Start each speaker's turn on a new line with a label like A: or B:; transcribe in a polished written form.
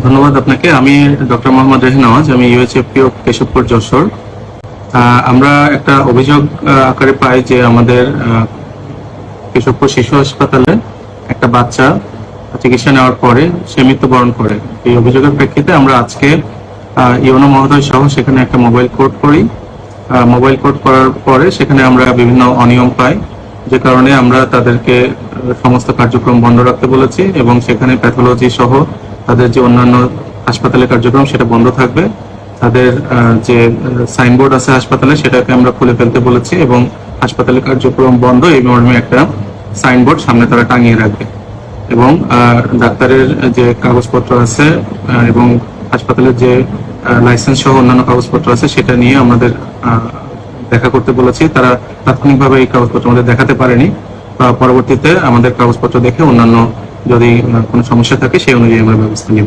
A: ধন্যবাদ আপনাকে। আমি ডক্টর মোহাম্মদ রেহন নওয়াজ, আমি ইউএচএফপিও কেশবপুর যশোর। আমরা একটা অভিযোগ আকারে পাই যে আমাদের কেশবপুর শিশু হাসপাতালে একটা বাচ্চা চিকিৎসা নেওয়ার পরে সে মৃত্যুবরণ করে। এই অভিযোগের প্রেক্ষিতে আমরা আজকে ইউনো মহোদয় সহ সেখানে একটা মোবাইল কোড করি। মোবাইল কোড করার পরে সেখানে আমরা বিভিন্ন অনিয়ম পাই, যে কারণে আমরা তাদেরকে সমস্ত কার্যক্রম বন্ধ রাখতে বলেছি এবং সেখানে প্যাথোলজি সহ তাদের যে অন্যান্য হাসপাতালের কার্যক্রম সেটা বন্ধ থাকবে। তাদের যে সাইনবোর্ড আছে হাসপাতালে সেটাকে আমরা খুলে ফেলতে বলেছি এবং হাসপাতালের কার্যক্রম বন্ধ এই মর্মে একটা সাইনবোর্ড সামনে তারা টাঙিয়ে রাখবে। এবং ডাক্তারের যে কাগজপত্র আছে এবং হাসপাতালের যে লাইসেন্স সহ অন্যান্য কাগজপত্র আছে সেটা নিয়ে আমাদের দেখা করতে বলেছি। তারা তাৎক্ষণিকভাবে এই কাগজপত্র আমাদের দেখাতে পারেনি। পরবর্তীতে আমাদের কাগজপত্র দেখে অন্যান্য যদি কোনো সমস্যা থাকে সেই অনুযায়ী আমরা ব্যবস্থা নিব।